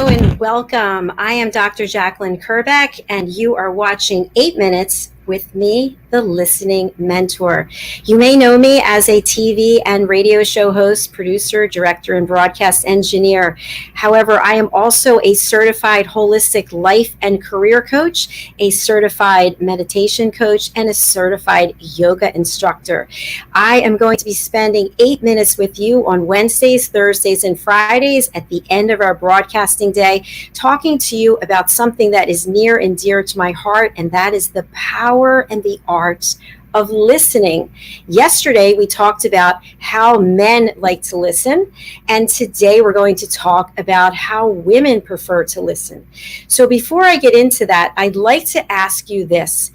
Hello and welcome. I am Dr. Jacalyn Kerbeck, and you are watching 8 Minutes with me, the Listening Mentor. You may know me as a TV and radio show host, producer, director, and broadcast engineer. However, I am also a certified holistic life and career coach, a certified meditation coach, and a certified yoga instructor. I am going to be spending 8 minutes with you on Wednesdays, Thursdays, and Fridays at the end of our broadcasting day, talking to you about something that is near and dear to my heart, and that is the power and the art of listening. Yesterday, we talked about how men like to listen, and today we're going to talk about how women prefer to listen. So before I get into that, I'd like to ask you this.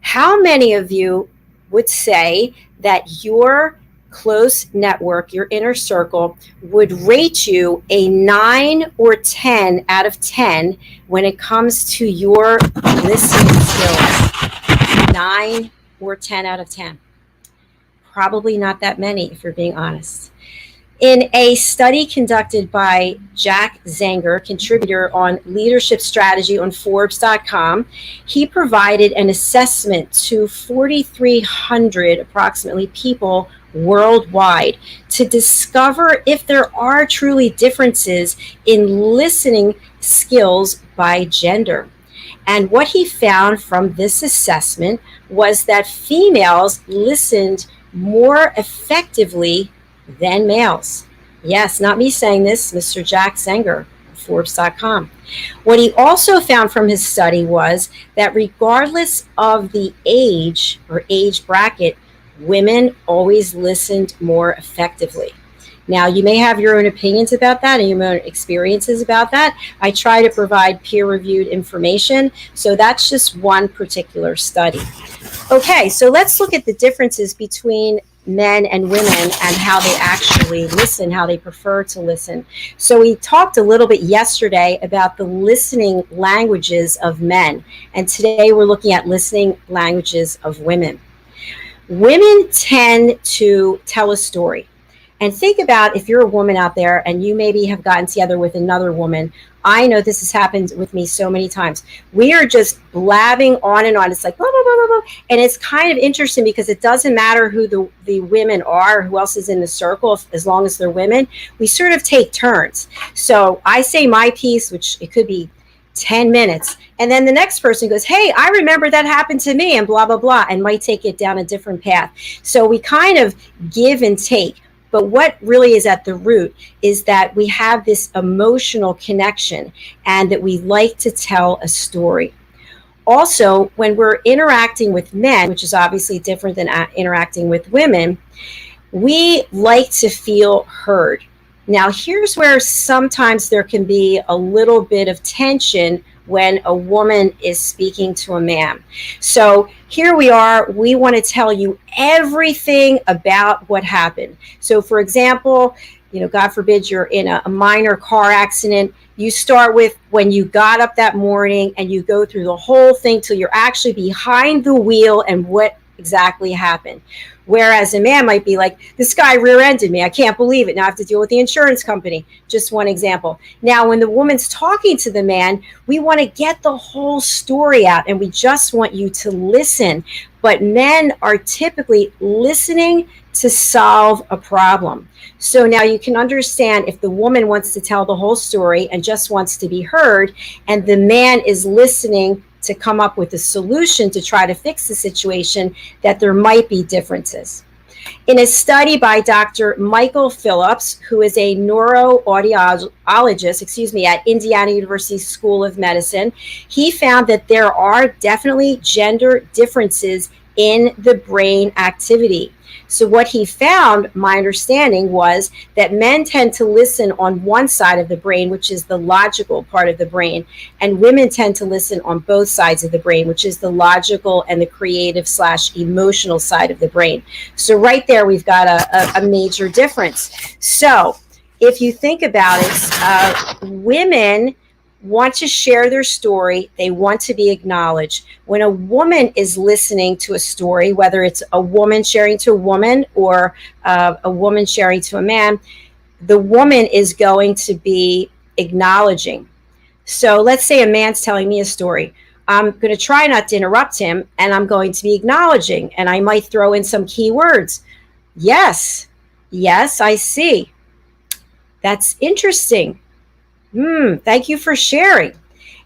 How many of you would say that your close network, your inner circle, would rate you a 9 or 10 out of 10 when it comes to your listening skills? 9 or 10 out of 10. Probably not that many, if you're being honest. In a study conducted by Jack Zanger, contributor on leadership strategy on Forbes.com, he provided an assessment to 4,300 approximately people worldwide to discover if there are truly differences in listening skills by gender. And what he found from this assessment was that females listened more effectively than males. Yes, not me saying this, Mr. Jack Zanger, Forbes.com. What he also found from his study was that regardless of the age or age bracket, women always listened more effectively. Now, you may have your own opinions about that and your own experiences about that. I try to provide peer-reviewed information, so that's just one particular study. Okay, so let's look at the differences between men and women and how they actually listen, how they prefer to listen. So we talked a little bit yesterday about the listening languages of men, and today we're looking at listening languages of women. Women tend to tell a story. And think about if you're a woman out there and you maybe have gotten together with another woman. I know this has happened with me so many times. We are just blabbing on and on. It's like, blah, blah, blah, blah, blah. And it's kind of interesting because it doesn't matter who the women are, who else is in the circle, as long as they're women. We sort of take turns. So I say my piece, which it could be 10 minutes. And then the next person goes, hey, I remember that happened to me and blah, blah, blah, and might take it down a different path. So we kind of give and take. But what really is at the root is that we have this emotional connection and that we like to tell a story. Also, when we're interacting with men, which is obviously different than interacting with women, we like to feel heard. Now, here's where sometimes there can be a little bit of tension when a woman is speaking to a man. So here we are, we want to tell you everything about what happened. So for example, God forbid you're in a minor car accident. You start with when you got up that morning and you go through the whole thing till you're actually behind the wheel and what exactly happened. Whereas a man might be like, this guy rear-ended me. I can't believe it. Now I have to deal with the insurance company. Just one example. Now, when the woman's talking to the man, we want to get the whole story out and we just want you to listen. But men are typically listening to solve a problem. So now you can understand if the woman wants to tell the whole story and just wants to be heard, and the man is listening to come up with a solution to try to fix the situation, that there might be differences. In a study by Dr. Michael Phillips, who is a neuroaudiologist, at Indiana University School of Medicine, he found that there are definitely gender differences in the brain activity. So what he found, my understanding, was that men tend to listen on one side of the brain, which is the logical part of the brain, and women tend to listen on both sides of the brain, which is the logical and the creative/emotional side of the brain. So right there, we've got a major difference. So if you think about it, women want to share their story. They want to be acknowledged. When a woman is listening to a story, whether it's a woman sharing to a woman or a woman sharing to a man, the woman is going to be acknowledging. So let's say a man's telling me a story. I'm going to try not to interrupt him, and I'm going to be acknowledging, and I might throw in some key words. Yes, yes, I see. That's interesting. Thank you for sharing.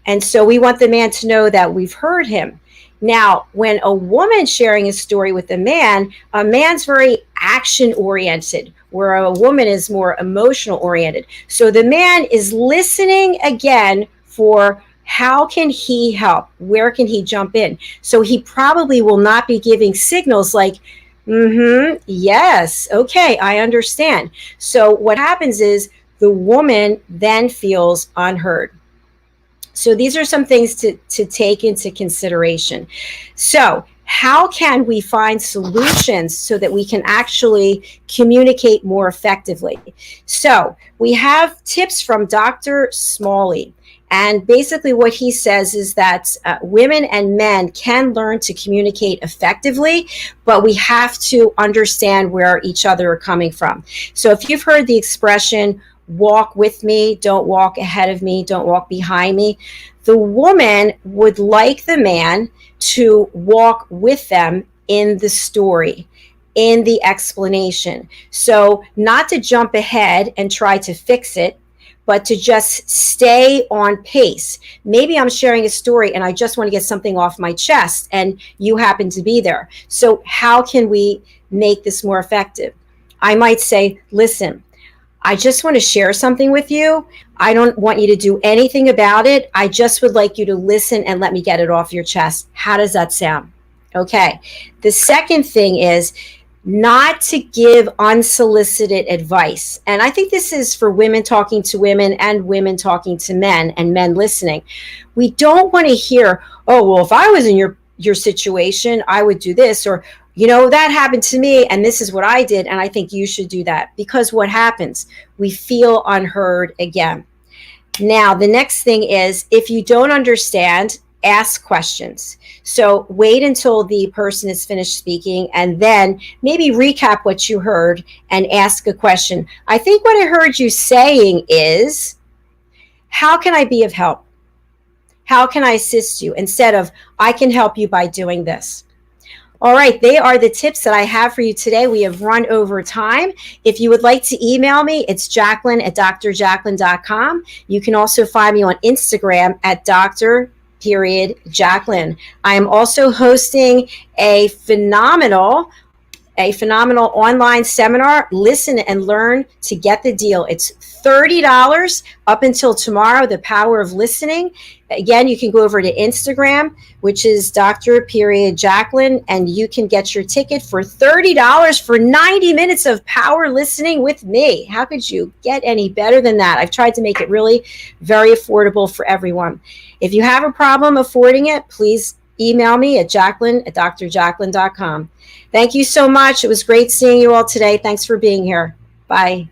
And so we want the man to know that we've heard him. Now, when a woman's sharing a story with a man's very action oriented, where a woman is more emotional oriented. So the man is listening again for how can he help? Where can he jump in? So he probably will not be giving signals like, yes, okay, I understand. So what happens is the woman then feels unheard. So these are some things to take into consideration. So how can we find solutions so that we can actually communicate more effectively? So we have tips from Dr. Smalley. And basically what he says is that women and men can learn to communicate effectively, but we have to understand where each other are coming from. So if you've heard the expression, walk with me, don't walk ahead of me, don't walk behind me, the woman would like the man to walk with them in the story, in the explanation. So not to jump ahead and try to fix it, but to just stay on pace. Maybe I'm sharing a story and I just want to get something off my chest and you happen to be there. So how can we make this more effective? I might say, listen, I just want to share something with you. I don't want you to do anything about it. I just would like you to listen and let me get it off your chest. How does that sound? Okay. The second thing is not to give unsolicited advice. And I think this is for women talking to women and women talking to men and men listening. We don't want to hear, oh, well, if I was in your situation, I would do this, or that happened to me and this is what I did and I think you should do that. Because what happens? We feel unheard again. Now, the next thing is, if you don't understand, ask questions. So wait until the person is finished speaking and then maybe recap what you heard and ask a question. I think what I heard you saying is, how can I be of help? How can I assist you? Instead of, I can help you by doing this. All right, they are the tips that I have for you today. We have run over time. If you would like to email me, it's Jacalyn@drjacalyn.com. You can also find me on Instagram at Dr.Jacalyn. I am also hosting a phenomenal online seminar, Listen and Learn to Get the Deal. It's $30 up until tomorrow, The Power of Listening. Again, you can go over to Instagram, which is Dr.Jacalyn, and you can get your ticket for $30 for 90 minutes of power listening with me. How could you get any better than that? I've tried to make it really very affordable for everyone. If you have a problem affording it, please email me at Jacalyn@drjacalyn.com. Thank you so much. It was great seeing you all today. Thanks for being here. Bye.